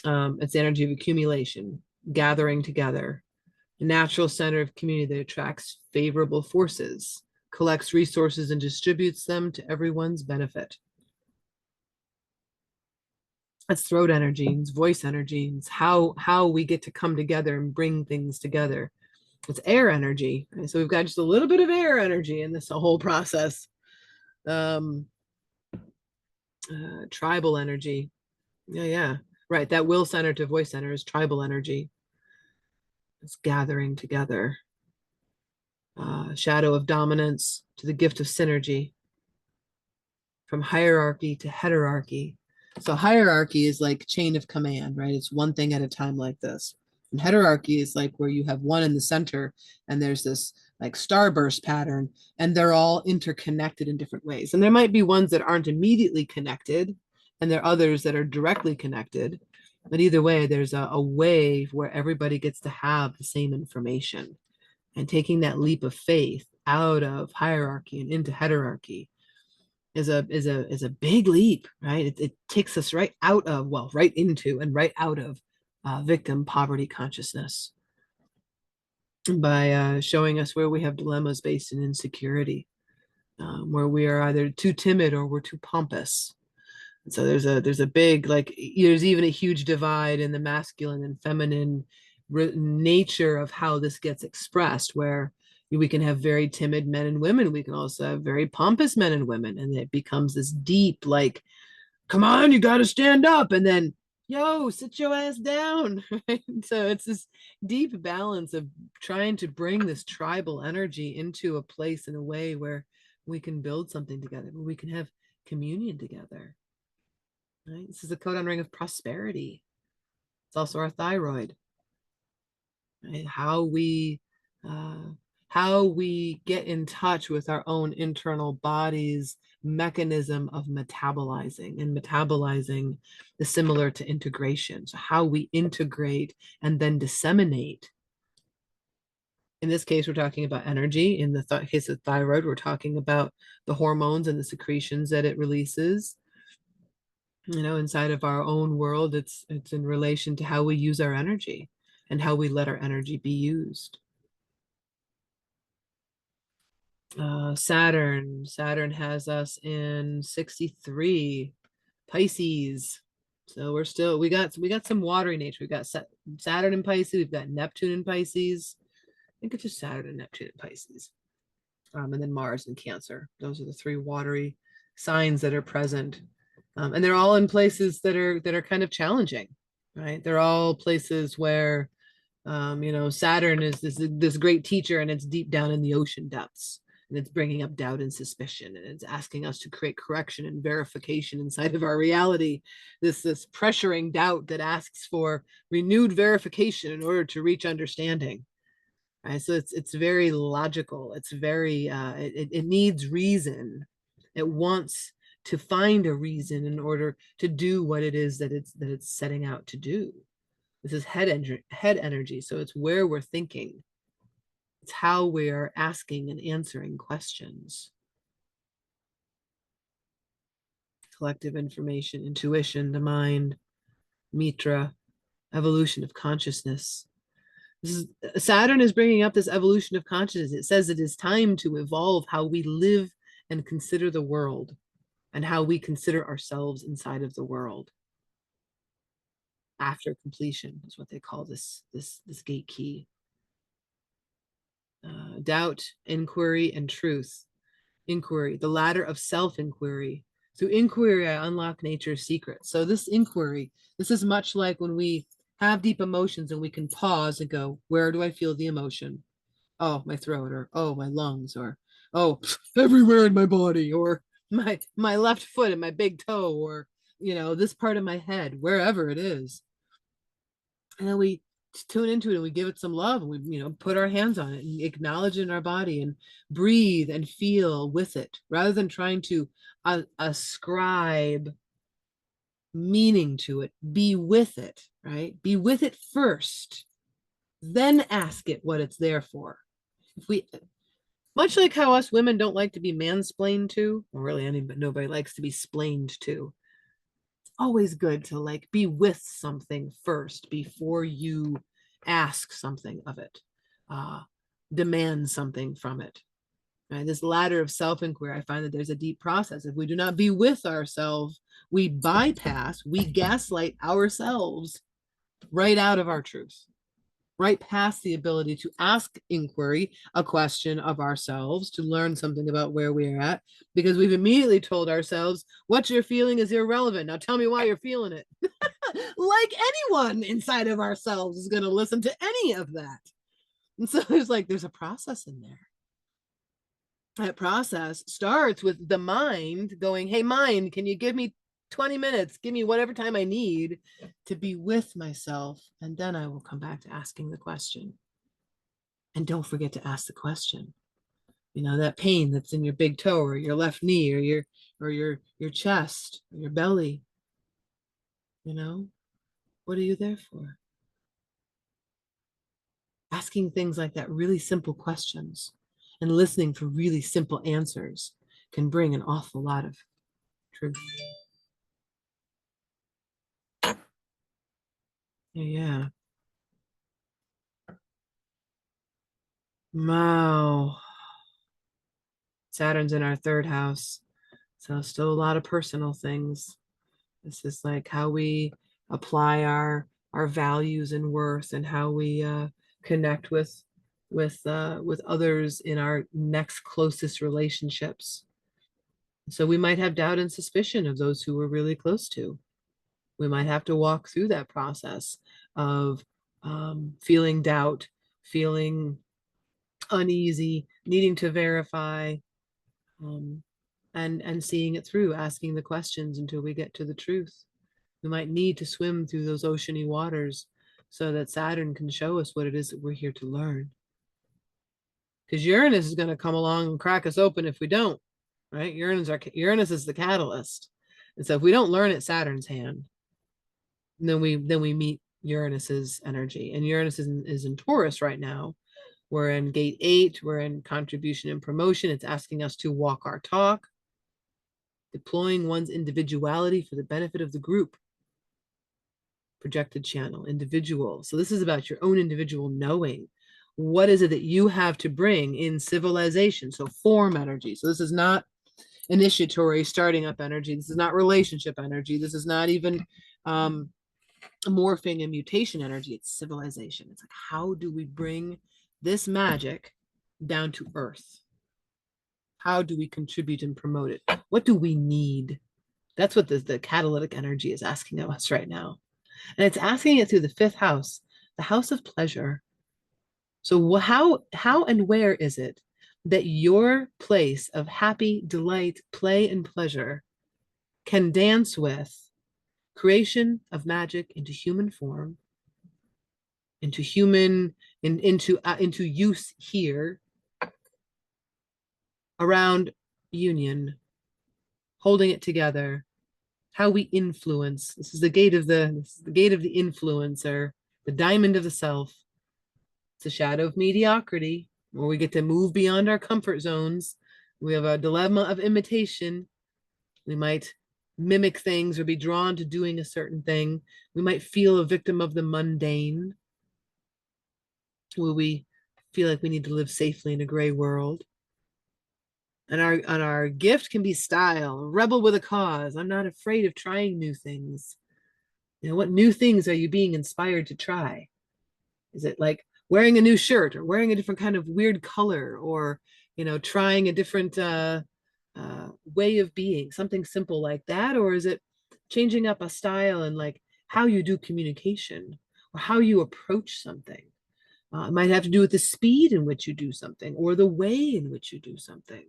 it's the energy of accumulation, gathering together, a natural center of community that attracts favorable forces, collects resources and distributes them to everyone's benefit. It's throat energy, it's voice energy, it's how we get to come together and bring things together. It's air energy. Right? So we've got just a little bit of air energy in this whole process. Tribal energy. Yeah. Right. That will center to voice center is tribal energy. It's gathering together. Shadow of dominance to the gift of synergy. From hierarchy to heterarchy. So hierarchy is like chain of command, right? It's one thing at a time like this. And heterarchy is like where you have one in the center and there's this like starburst pattern and they're all interconnected in different ways. And there might be ones that aren't immediately connected and there are others that are directly connected. But either way, there's a way where everybody gets to have the same information. And taking that leap of faith out of hierarchy and into heterarchy is a big leap, right? It takes us right out of, right into and right out of victim poverty consciousness. by showing us where we have dilemmas based in insecurity, where we are either too timid or we're too pompous. And so there's a big, like, there's even a huge divide in the masculine and feminine nature of how this gets expressed, where we can have very timid men and women. We can also have very pompous men and women. And it becomes this deep, like, come on, you got to stand up. And then, yo, sit your ass down. Right? So it's this deep balance of trying to bring this tribal energy into a place in a way where we can build something together, where we can have communion together. Right? This is a codon ring of prosperity. It's also our thyroid. Right? Uh, how we get in touch with our own internal body's mechanism of metabolizing, and metabolizing is similar to integration. So how we integrate and then disseminate. In this case, we're talking about energy. In the case of thyroid, we're talking about the hormones and the secretions that it releases. Inside of our own world, it's in relation to how we use our energy and how we let our energy be used. Saturn has us in 63 Pisces. So we got some watery nature. We've got Saturn in Pisces. We've got Neptune in Pisces. I think it's just Saturn and Neptune in Pisces. And then Mars in Cancer. Those are the three watery signs that are present. And they're all in places that are kind of challenging, right? They're all places where Saturn is this great teacher, and it's deep down in the ocean depths, and it's bringing up doubt and suspicion, and it's asking us to create correction and verification inside of our reality. This pressuring doubt that asks for renewed verification in order to reach understanding. Right? So it's very logical. It's very it needs reason. It wants to find a reason in order to do what it is that it's setting out to do. This is head energy, so it's where we're thinking. It's how we are asking and answering questions. Collective information, intuition, the mind, Mitra, evolution of consciousness. Saturn is bringing up this evolution of consciousness. It says it is time to evolve how we live and consider the world, and how we consider ourselves inside of the world. After completion is what they call this gate key. Doubt, inquiry, and truth. Inquiry, the ladder of self-inquiry. Through inquiry, I unlock nature's secrets. So this inquiry, this is much like when we have deep emotions and we can pause and go, where do I feel the emotion? Oh, my throat, or oh, my lungs, or oh, everywhere in my body, or my left foot and my big toe, or this part of my head, wherever it is. And then we tune into it and we give it some love, and we put our hands on it and acknowledge it in our body and breathe and feel with it, rather than trying to ascribe meaning to it. Be with it, right? Be with it first, then ask it what it's there for. If we Much like how us women don't like to be mansplained to, or really nobody likes to be splained to. Always good to like be with something first before you ask something of it, uh, demand something from it. Right? This ladder of self-inquiry, I find that there's a deep process. If we do not be with ourselves, we bypass, we gaslight ourselves right out of our truth, right past the ability to ask inquiry, a question of ourselves, to learn something about where we are at, because we've immediately told ourselves, what you're feeling is irrelevant. Now tell me why you're feeling it. Like anyone inside of ourselves is going to listen to any of that. And so there's a process in there. That process starts with the mind going, hey, mind, can you give me 20 minutes? Give me whatever time I need to be with myself. And then I will come back to asking the question. And don't forget to ask the question. That pain that's in your big toe, or your left knee, or your chest, or your belly. What are you there for? Asking things like that, really simple questions, and listening for really simple answers can bring an awful lot of truth. Yeah. Wow. Saturn's in our third house. So still a lot of personal things. This is like how we apply our values and worth, and how we connect with others in our next closest relationships. So we might have doubt and suspicion of those who we're really close to. We might have to walk through that process of feeling doubt, feeling uneasy, needing to verify, um, and seeing it through, asking the questions until we get to the truth. We might need to swim through those oceany waters so that Saturn can show us what it is that we're here to learn. Because Uranus is going to come along and crack us open if we don't, right? Uranus is the catalyst. And so if we don't learn at Saturn's hand, then we meet Uranus's energy. And Uranus is in Taurus right now. We're in gate 8, we're in contribution and promotion. It's asking us to walk our talk, deploying one's individuality for the benefit of the group. Projected channel, individual. So this is about your own individual knowing. What is it that you have to bring in civilization? So form energy. So this is not initiatory starting up energy. This is not relationship energy. This is not even morphing and mutation energy. It's civilization. It's like, how do we bring this magic down to earth? How do we contribute and promote it? What do we need? That's what the catalytic energy is asking of us right now. And it's asking it through the fifth house, the house of pleasure. So how and where is it that your place of happy delight, play, and pleasure can dance with creation of magic into human form, into into use here, around union, holding it together, how we influence. This is the gate of the influencer, the diamond of the self. It's a shadow of mediocrity, where we get to move beyond our comfort zones. We have a dilemma of imitation. We might mimic things or be drawn to doing a certain thing. We might feel a victim of the mundane, where we feel like we need to live safely in a gray world. And our gift can be style, a rebel with a cause. I'm not afraid of trying new things. You know, what new things are you being inspired to try? Is it like wearing a new shirt, or wearing a different kind of weird color, or, you know, trying a different way of being, something simple like that? Or is it changing up a style and like how you do communication, or how you approach something? It might have to do with the speed in which you do something, or the way in which you do something.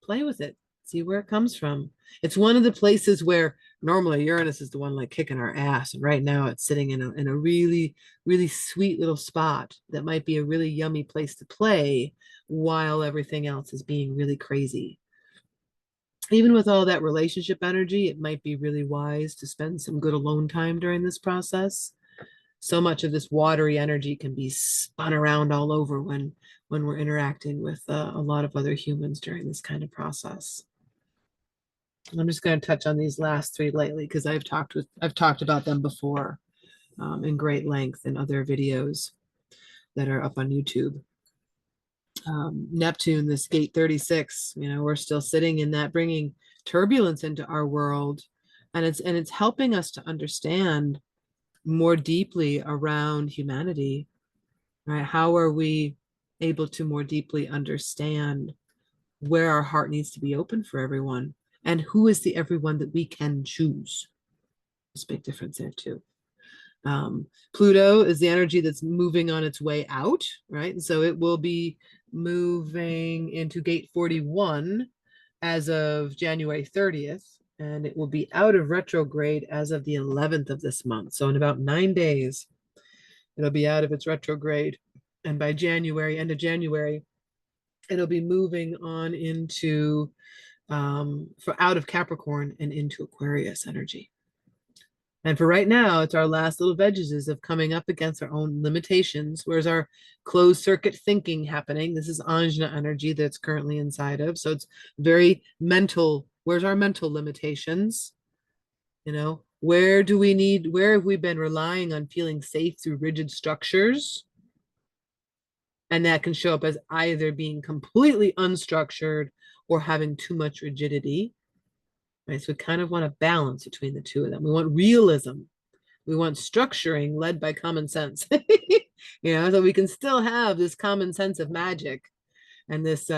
Play with it, see where it comes from. It's one of the places where normally Uranus is the one like kicking our ass, and right now it's sitting in a really, really sweet little spot that might be a really yummy place to play while everything else is being really crazy. Even with all that relationship energy, it might be really wise to spend some good alone time during this process. So much of this watery energy can be spun around all over when we're interacting with a lot of other humans during this kind of process. I'm just going to touch on these last three lightly because I've talked about them before in great length in other videos that are up on YouTube. Neptune, this gate 36, you know, we're still sitting in that, bringing turbulence into our world, and it's helping us to understand more deeply around humanity, right? How are we able to more deeply understand where our heart needs to be open for everyone, and who is the everyone that we can choose? There's a big difference there too. Pluto is the energy that's moving on its way out, right? And so it will be moving into gate 41 as of January 30th, and it will be out of retrograde as of the 11th of this month. So in about 9 days, it'll be out of its retrograde. And by January, end of January, it'll be moving on into for out of Capricorn and into Aquarius energy. And for right now, it's our last little veggies of coming up against our own limitations. Where's our closed circuit thinking happening? This is Anjna energy that's currently inside of. So it's very mental. Where's our mental limitations? You know, where have we been relying on feeling safe through rigid structures? And that can show up as either being completely unstructured or having too much rigidity. Right? So we kind of want a balance between the two of them. We want realism. We want structuring led by common sense. So we can still have this common sense of magic and this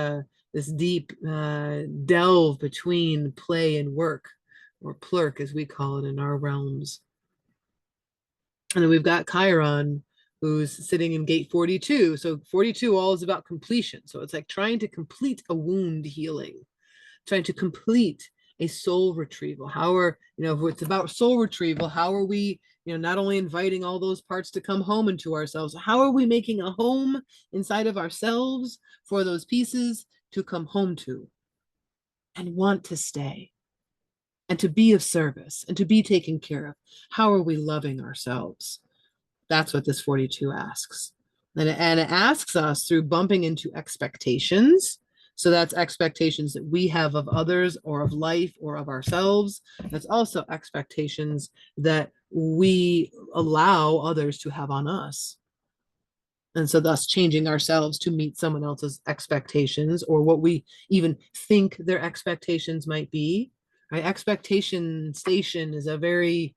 deep delve between play and work, or plurk as we call it in our realms. And then we've got Chiron, who's sitting in gate 42. So 42 all is about completion. So it's like trying to complete a wound healing, trying to complete a soul retrieval. How are, if it's about soul retrieval, how are we, not only inviting all those parts to come home into ourselves, how are we making a home inside of ourselves for those pieces to come home to and want to stay and to be of service and to be taken care of? How are we loving ourselves? That's what this 42 asks. And it asks us through bumping into expectations. So that's expectations that we have of others or of life or of ourselves. That's also expectations that we allow others to have on us. And so thus changing ourselves to meet someone else's expectations or what we even think their expectations might be. Right? Expectation station is a very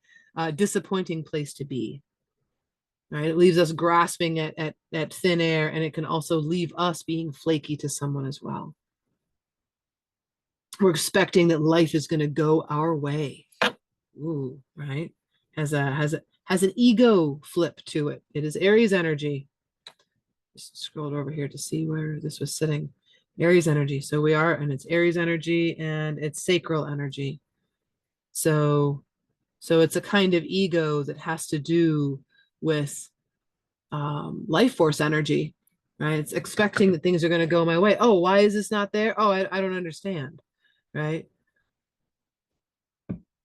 disappointing place to be. Right? It leaves us grasping at thin air, and it can also leave us being flaky to someone as well. We're expecting that life is going to go our way. Ooh, right? Has an ego flip to it. It is Aries energy. Just scrolled over here to see where this was sitting. Aries energy. So we are, and it's Aries energy and it's sacral energy. So it's a kind of ego that has to do with life force energy, right? It's expecting that things are going to go my way. Oh, why is this not there? Oh, I don't understand, right?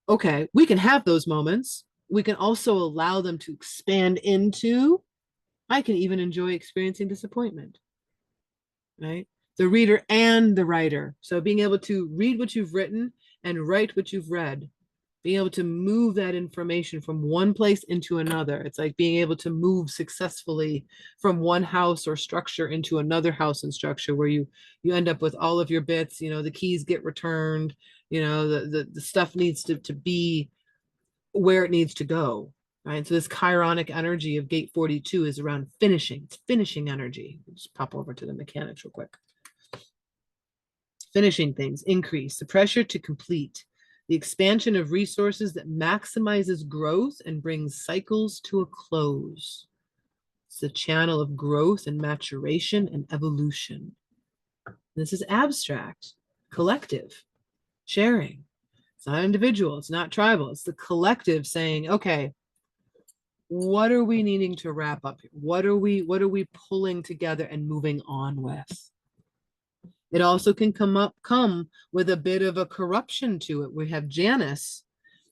Okay, we can have those moments. We can also allow them to expand into, I can even enjoy experiencing disappointment, right? The reader and the writer. So being able to read what you've written and write what you've read, being able to move that information from one place into another. It's like being able to move successfully from one house or structure into another house and structure where you end up with all of your bits, the keys get returned, the stuff needs to be where it needs to go. Right. So this chironic energy of gate 42 is around finishing. It's finishing energy. Just pop over to the mechanics real quick. Finishing things, increase the pressure to complete, the expansion of resources that maximizes growth and brings cycles to a close. It's the channel of growth and maturation and evolution. This is abstract, collective, sharing. It's not individual, it's not tribal, it's the collective saying, okay, what are we needing to wrap up here? What are we pulling together and moving on with? It also can come with a bit of a corruption to it. We have Janus,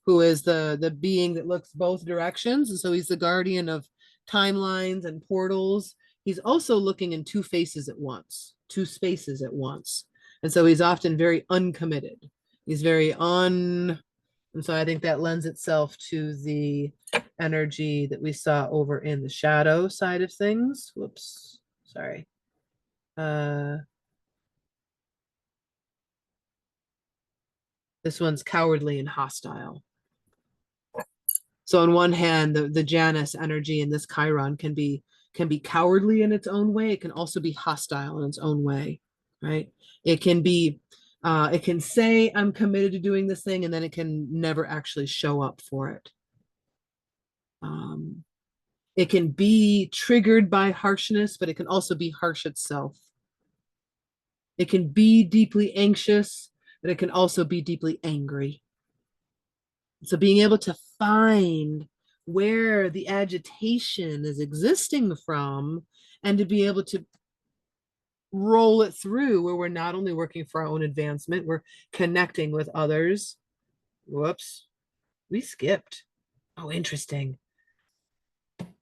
who is the being that looks both directions. And so he's the guardian of timelines and portals. He's also looking in two faces at once, two spaces at once. And so he's often very uncommitted. He's very and so I think that lends itself to the energy that we saw over in the shadow side of things. Whoops, sorry. This one's cowardly and hostile. So on one hand, the Janus energy in this Chiron can be cowardly in its own way. It can also be hostile in its own way, right? It can be, it can say I'm committed to doing this thing, and then it can never actually show up for it. It can be triggered by harshness, but it can also be harsh itself. It can be deeply anxious, but it can also be deeply angry. So being able to find where the agitation is existing from and to be able to roll it through where we're not only working for our own advancement, we're connecting with others. Whoops, we skipped. Oh, interesting.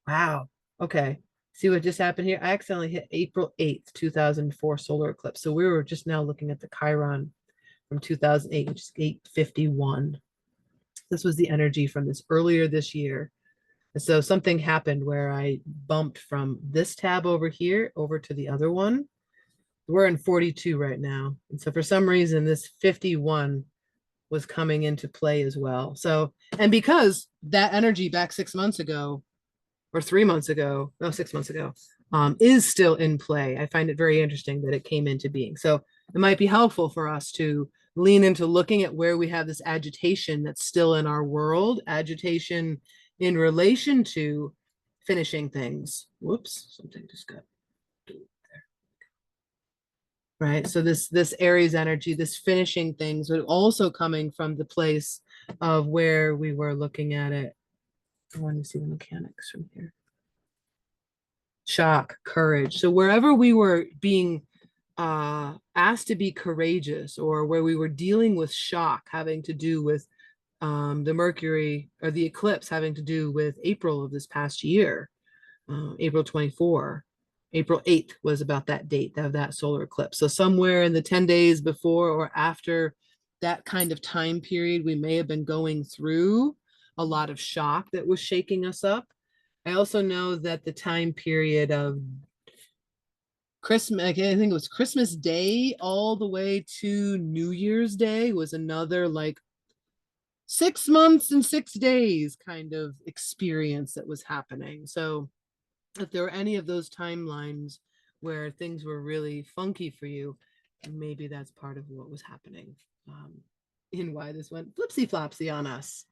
Wow. Okay. See what just happened here? I accidentally hit April 8th, 2004 solar eclipse. So we were just now looking at the Chiron from 2008, which is 851. This was the energy from this earlier this year. So something happened where I bumped from this tab over here over to the other one. We're in 42 right now. And so for some reason, this 51 was coming into play as well. So, and because that energy back 6 months ago or 3 months ago, no, 6 months ago, is still in play, I find it very interesting that it came into being. So it might be helpful for us to lean into looking at where we have this agitation that's still in our world, agitation in relation to finishing things. Whoops, something just got right. So this Aries energy, this finishing things, but also coming from the place of where we were looking at it. I want to see the mechanics from here. Shock, courage. So wherever we were being asked to be courageous, or where we were dealing with shock having to do with the Mercury or the eclipse having to do with April of this past year, April 24. April 8th was about that date of that solar eclipse. So somewhere in the 10 days before or after that kind of time period, we may have been going through a lot of shock that was shaking us up. I also know that the time period of Christmas, I think it was Christmas Day all the way to New Year's Day was another like 6 months and 6 days kind of experience that was happening. So if there were any of those timelines where things were really funky for you, maybe that's part of what was happening, in why this went flipsy flopsy on us.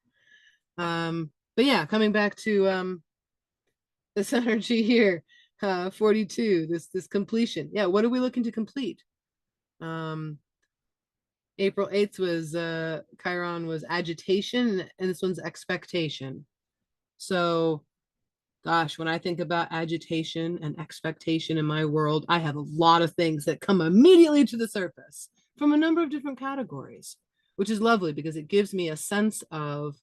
But yeah, coming back to this energy here, 42, this completion. Yeah, what are we looking to complete? April 8th was Chiron was agitation, and this one's expectation. So gosh, when I think about agitation and expectation in my world, I have a lot of things that come immediately to the surface from a number of different categories, which is lovely because it gives me a sense of,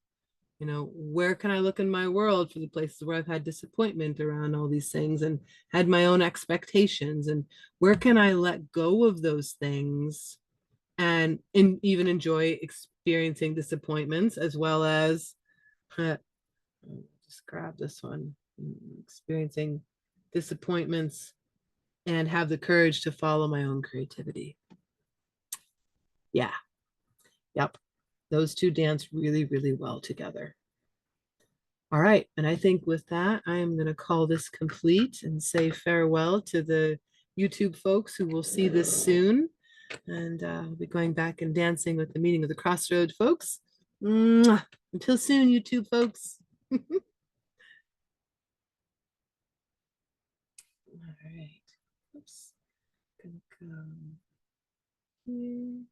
where can I look in my world for the places where I've had disappointment around all these things and had my own expectations, and where can I let go of those things and even enjoy experiencing disappointments as well as just grab this one, experiencing disappointments and have the courage to follow my own creativity. Yeah. Yep. Those two dance really, really well together. All right. And I think with that, I am going to call this complete and say farewell to the YouTube folks who will see this soon. And I'll be going back and dancing with the Meeting of the Crossroad folks. Mwah. Until soon, YouTube folks. All right. Oops. Gonna go here.